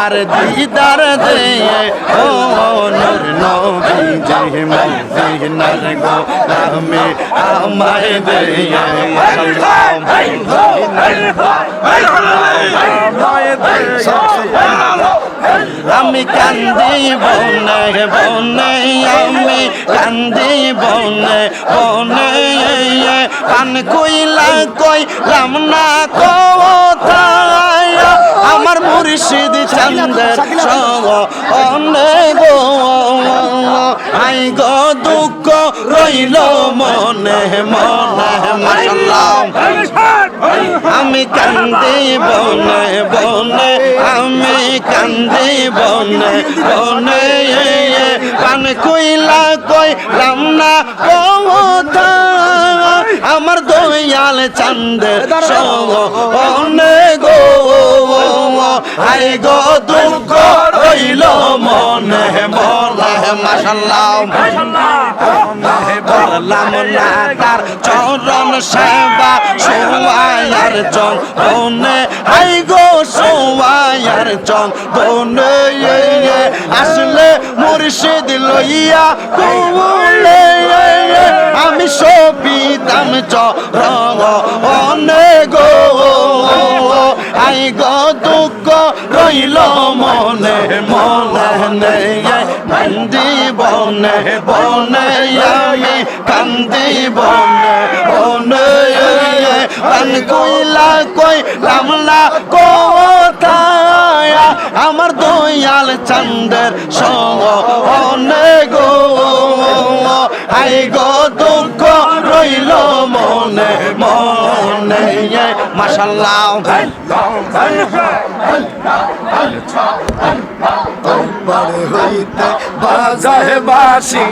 আর দিদার দে ও নূর নবীজি মদিনার গোলামি আমায় দে আমি কান্দি বনে বনে আমি কান্দি বনে বনে পান কইলা কইলাম না কোথায় আমার মুর্শিদ চন্দের অনেক গো আই গো দুঃখ রইল মনে মনে মাশাআল্লাহ আমি কান্দি বনে বনে আমি কান্দি বনে বনে পান কইলা কইলাম না কোথায় আমার দয়াল চন্দের সনে গো আই গো দুঃখ রইল মনে মনে মাশাআল্লাহ বললাম না তার চরণ সেবা সোয়ার চন্দনে আই গো সোয়ার চন্দনে আসলে মুর্শিদ লইয়া কুলে আমি সবিতাম চরণে গো আই গো দুঃখ রইল মনে মনে কান্দি বনে বনে আমি কান্দি বনে বনে পান কইলা কইলাম না কোথায় আমার দয়াল চন্দের সনে গো আই গো দুঃখ রইল মনে মনে মাশাআল্লাহ বারে হইতে বাজায় বাসি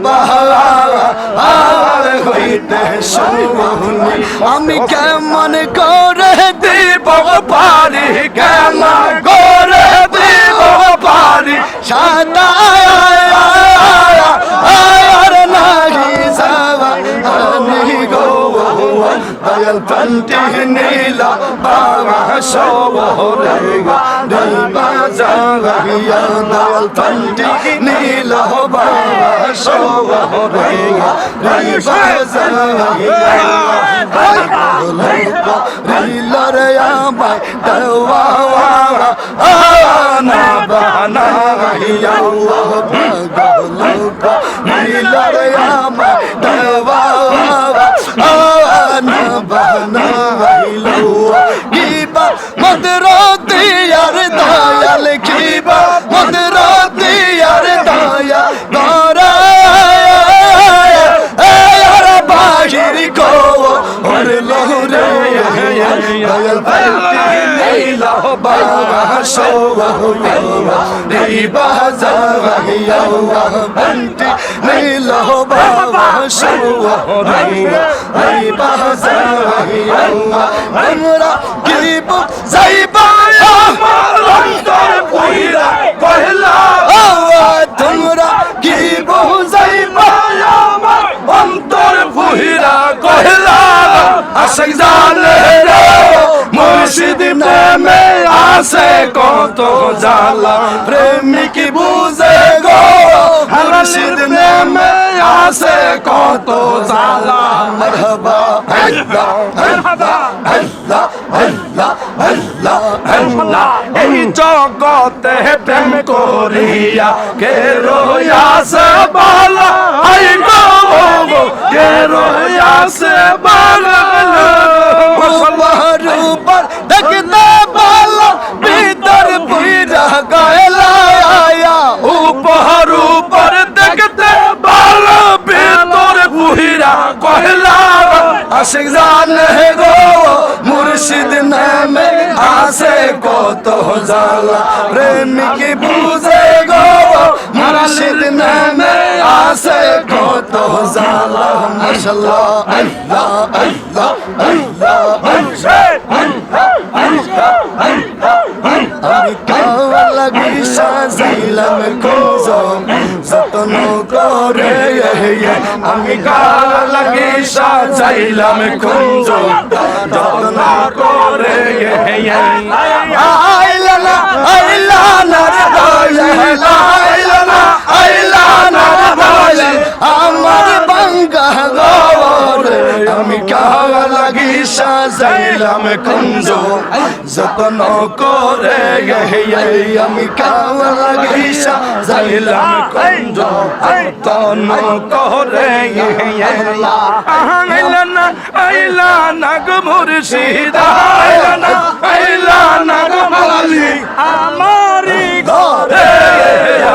বাহার হইতে শুনি আমি কেমন করে দিব পারি কেমন করে দিব পারি সাদা আর নাহি যাওয়া আমি গো দয়াল তন্টি নীলা বাবা শহরে বাজাইয়া দয়াল তন্টি নীলা বাবা শহরে বাজাইয়া রে আমায় দেওয়া না বানা আল্লাহ পাগল নীলা রে আমায় দেওয়া না বানা কিবা মদরতি আর দয়াল কিবা মদরতি আর দয়া গরা আর বাহির কো আর লহরে দয়াল পাতি নীলা বাবা সোয়া রে বাজাইয়া বন্টি নীলা বাবা সোয়া রে বাজাইয়া আমরা গিব যাইবা আমার অন্তর পুইরা কইলা তোমরা গিব যাইবা আমার অন্তর পুইরা কইলা আশিক জানে রে মুর্শিদ প্রেমে আসে কত জ্বালা প্রেমিক বুঝে গো মুর্শিদ প্রেমে আসে কত জ্বালা মারহাবা আল্লাহ আল্লাহ আল্লাহ আল্লাহ আল্লাহ আল্লাহ এই জগতে প্রেম করিয়া কে রয়াসে বালা আই গো কে রয়াসে বালা উপর দেখতে বালা ভিতর পুইরা গায়লা উপর উপর দেখতে বালা ভিতর পুইরা কয়লা আশিক জানে গো মুর্শিদ নামে আসে কত জ্বালা প্রেমিক বুঝে গো মুর্শিদ নামে আসে কত জ্বালা মাশাআল্লাহ আল্লাহ আল্লাহ আল্লাহ আমি কাওয়া লাগি সাজাইলাম খুঁজো যতন করে আমি কাওয়া লাগি সাজাইলাম খুঁজো যতন করে আইলা আইলা আমার বাঙ্গা গরে আমি কাওয়া লাগি সাজাইলাম কুঞ্জ যতন করে আমি কাওয়া লাগি সাজাইলাম কুঞ্জ যতন করে আইলা না গো মুর্শিদ আইলা না গো মালিক আমারি ঘরে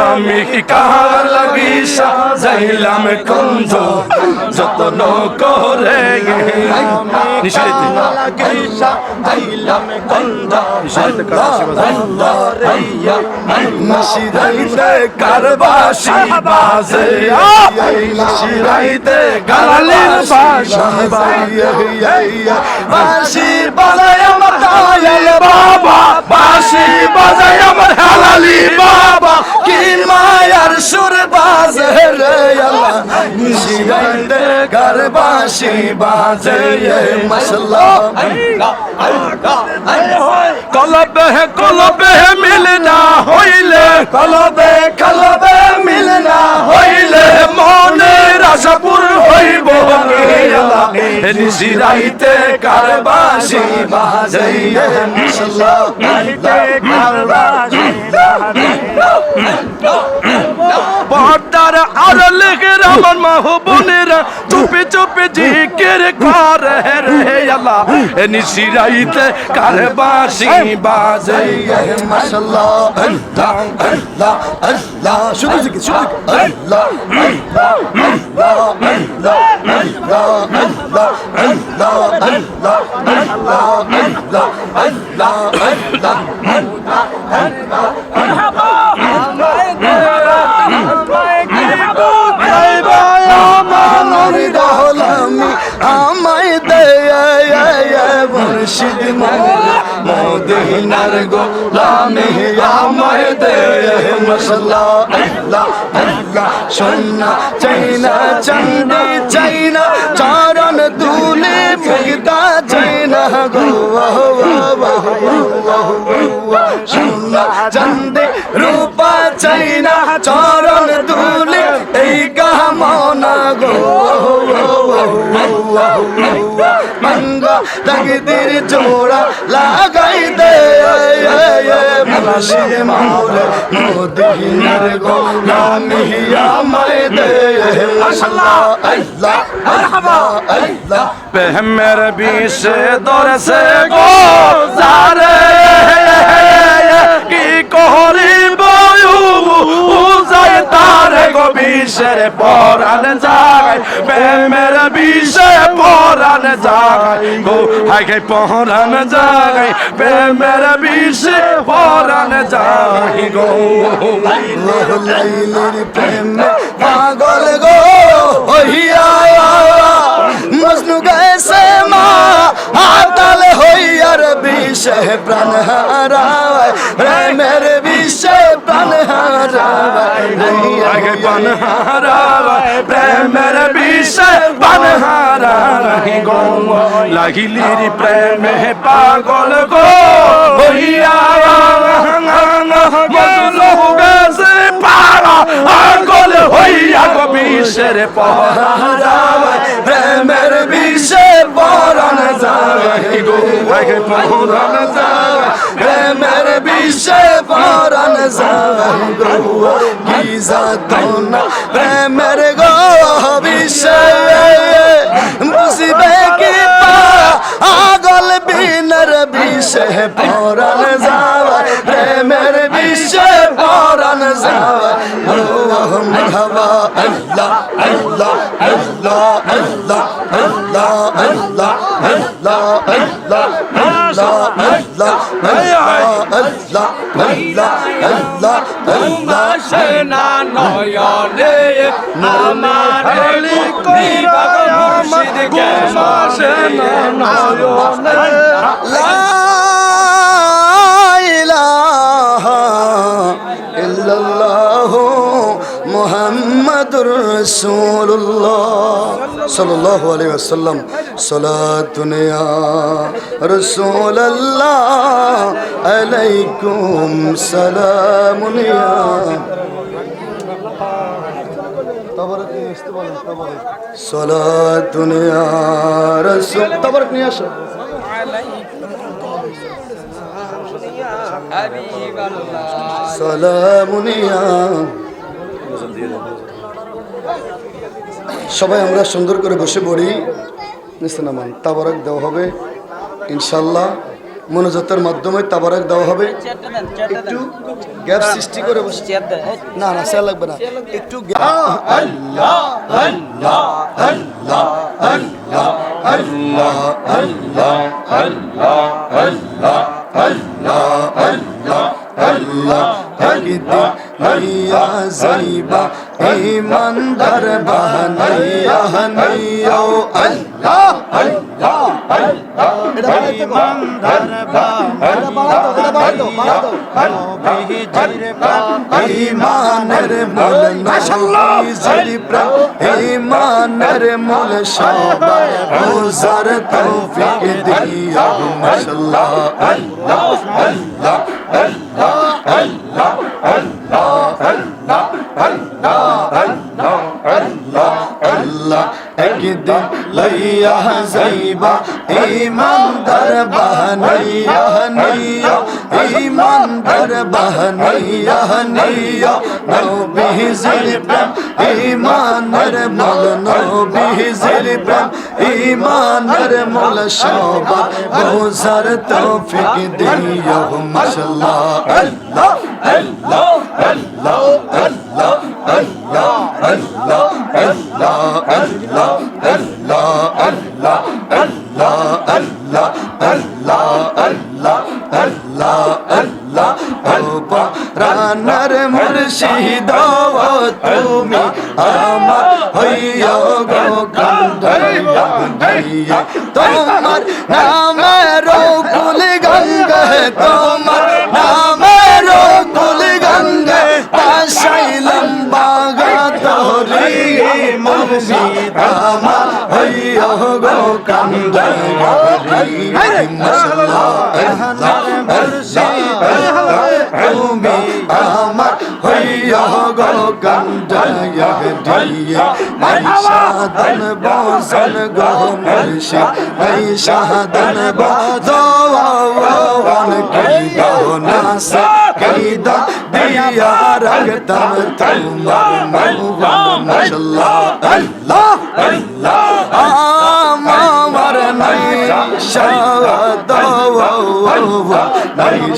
আমি কাওয়া লাগি সাজাইলাম কুঞ্জ যতন করে নিশাইতে নশিরাইতে কারবাসি বাজে নশিরাইতে গালালির বাঁশি বাজায় আমার দয়াল বাবা বাঁশি বাজায় আমার হালালি বাবা কি মায়ার সুর বাজে রে আল্লাহ নশিরাইতে কারবাসি বাজে মাশাআল্লাহ কলবে মিলনা হইলে কলবে মিলনা হইলে মনের আশাপুর হইব নিশিরাইতে কারবাসি বাজাইয়ে মাশাআল্লাহ পর্দার আড়ালে আমার মাহবুবেরা চুপে চুপে জিকির করে রে আল্লাহ নিশিরাইতে কারবাসি বাজাইয়ে মাশাআল্লাহ আল্লাহ আল্লাহ আল্লাহ শুধু জিকির শুধু আল্লাহ আল্লাহ আল্লাহ আল্লাহ আল্লাহ আল্লাহ আল্লাহ আল্লাহ আল্লাহ আল্লাহ আল্লাহ আমায় দে মুর্শিদ মদিনার গোলামি আমায় দে মাশাআল্লাহ আল্লাহ আল্লাহ সোনা চাইনা চাঁদি চাইনা চরণ দুলে মুগদা চাইনা গো সোনা চাঁদি রূপা চাইনা চরণ দুলে এই কামনা গো মঙ্গা তকদির জোড়া লাগাই দে মুর্শিদ মাওলা মদিনার গোলামি আমায় দে মাশাআল্লাহ আল্লাহ মারহাবা আল্লাহ প্রেমের বিষে দরসে গো জারে কি করিব উজাই তার গো বিষের পরাণ যায় প্রেমের বিষে পরাণ যায় গো হাই পরাণ যায় প্রেমের বিষে পরাণ যায় গো লাইলির প্রেম পাগল গো হইয়া মজনু গেছে মা আতাল হইয়ার বিষে প্রাণ হারায় প্রেমের বিষে প্রাণ হারায় প্রাণ হারায় প্রেমের বিষে প্রাণ হারায় গো লাগিলির প্রেমে পাগল গো হইয়া মজনু গেছে পাগল হইয়া গো বিষের পরায় প্রেমের বিষে পরাণ যায় গো পরাণ যায় প্রেমের বিষে পরাণ যায় গো কি যাতনা প্রেমের গো বিষে বুঝিবে কি পাগল বিনার বিষে পরাণ যায় প্রেমের বিষে পরাণ যায় মারহাবা আল্লাহ আল্লাহ আল্লাহ আল্লাহ আল্লাহ আল্লাহ আল্লাহ আল্লাহ আল্লাহ আল্লাহ আল্লাহ আল্লাহ আল্লাহ আল্লাহ সেনা নয়নে আমার কইরা মুর্শিদ কে সেনা নয়নে লা ইলাহা ইল্লাল্লাহু মুহাম্মাদুর মুহাম্মাদুর রাসূলুল্লাহ সাল্লাল্লাহু আলাইহি ওয়াসাল্লাম সালাতুন ইয়া রাসূলুল্লাহ আলাইকুম সালামুন ইয়া সালাতুন ইয়া রাসূল তাবারক নিয়ে আসো সালামুন ইয়া সবাই আমরা সুন্দর করে বসে পড়ি নিচে নামান তাবারক দেওয়া হবে ইনশাআল্লাহ মনোজাতের মাধ্যমে তাবারক দেওয়া হবে একটু গ্যাপ সৃষ্টি করে বসে না না সে লাগবে না একটু আল্লাহ আল্লাহ আল্লাহ আল্লাহ আল্লাহ আল্লাহ আল্লাহ আল্লাহ আল্লাহ আল্লাহ আল্লাহ একদিন নইয়া যাইবা ইমানদার বানাইয়া নিও আল্লাহ আল্লাহ আল্লাহ ইমানদার বানাইয়া ইমানের মূল নবীজির প্রেম ইমানের মূল সবাই বুঝার তৌফিক দিও মাশাআল্লাহ আল্লাহ আল্লাহ আল্লাহ আল্লাহ আল্লাহ আল্লাহ আল্লাহ আল্লাহ আল্লাহ আল্লাহ একদিন লইয়া যাইবা ইমানদার বানাইয়া নিও ইমানদার বানাইয়া নিও নবীজির প্রেম ইমানের মূল নবীজির প্রেম ইমানের মূল সবাই বুঝার তৌফিক দিও মাশাআল্লাহ আল্লাহ আল্লাহ আল্লাহ আল্লাহ আল্লাহ আল্লাহ আল্লাহ আল্লাহ আল্লাহ আল্লাহ আল্লাহ আল্লাহ আল্লাহ আল্লাহ আল্লাহ আল্লাহ আল্লাহ রানার মুর্শিদ তুমি আমার হইয়া গো কান্দাইয়া তোমার নামের কুল গঙ্গা তোমার নামের কুল গঙ্গা পাশাইলাম বাগা তোরি মুর্শিদ আমার হইয়া গো কান্দাইয়া মাশাআল্লাহ তুমি আমার হইয়া গো কান্দাইয়া দিয়া শাহাদান বসন গো মুর্শিদ এই শাহাদান বসন কইদা নাসা কইদা দিয়া রাগতাম তোমার মওলা মাশাআল্লাহ আল্লাহ আল্লাহ আমার নাই শাহাদান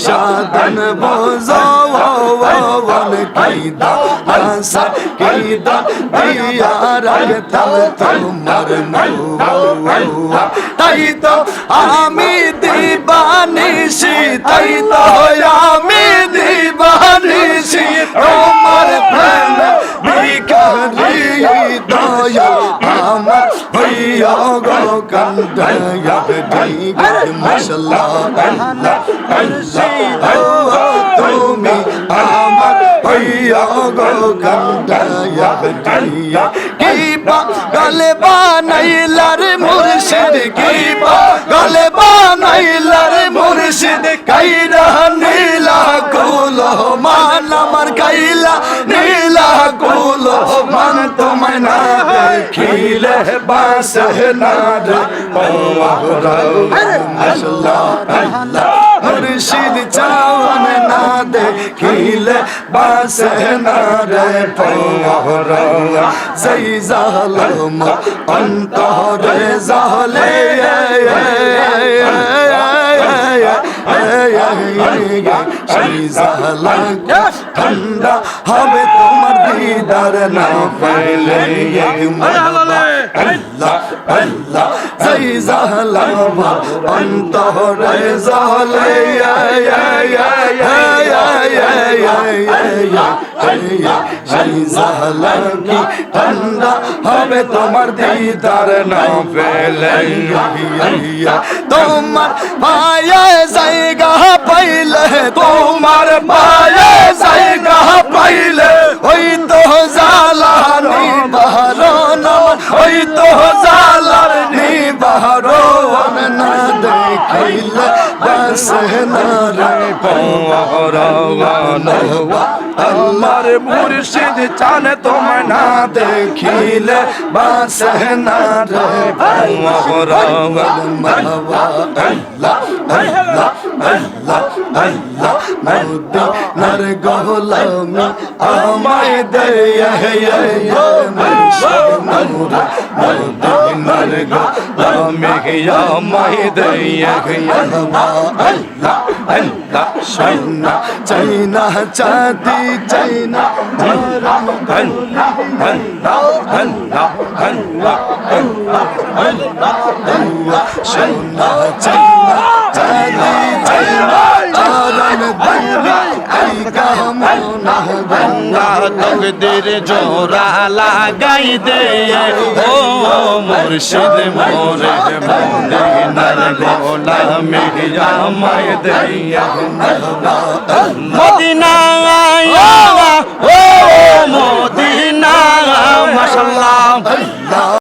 শাহাদান বসন কইদা নাসা কইদা দিয়া রাগতাম তোমার মওলা তাই তো আমি দিবানিশি তাই তো আমি দিবানিশি তোমার প্রেম বিকারি দয়া আমার হইয়া গো কান্দাইয়া দিয়া মাশাআল্লাহ আল্লাহ আল্লাহ তুমি আমার হইয়া গো কান্দাইয়া দিয়া কি গলে বানাইলার মুর্শিদ কি গলে বানাইলার মুর্শিদ কাইরা নীলা কুলো মান আমার কাইলা নীলা কুলো মান তোমায় না দেখিলে বাসে না রে মাশাআল্লাহ আল্লাহ মুর্শিদ চাওয়ান না দেখিলে বাসে না রে পওরা যেই জালম অন্তরে জালে সেই জালাম ঠান্ডা হবে তোমার দিদার না পাইলে আল্লাহ আল্লাহ যেই জালাম অন্তরে জালে সেই জালাম কি ঠান্ডা হবে তোমার দিদার না পেলে তোমার পায়ে জায়গা পাইলে তোমার পায়ে জায়গা পাইলে ওই তো জালার নিবারণ ওই তো জালার নিবারণ না দেখিলে বাসে না রে পরাগান আমার মুর্শিদ চান তোমায় না দেখিলে বাসে না রে পরাগান মারহাবা আল্লাহ আল্লাহ আল্লাহ আল্লাহ মদিনার গোলামি আমায় দে মুর্শিদ নূর মদিনার গোলামি আমায় দে আল্লাহ আল্লাহ সোনা চাইনা চাঁদি চাইনা ধরম আল্লাহ আল্লাহ আল্লাহ আল্লাহ আল্লাহ সোনা চাইনা চাঁদি চাইনা ধরম দিলি আই কামনা গঙ্গা তকদির জোড়া লাগাই দে ও মুর্শিদ মোরে মদিনার গোলামি আমায় দে মদিনা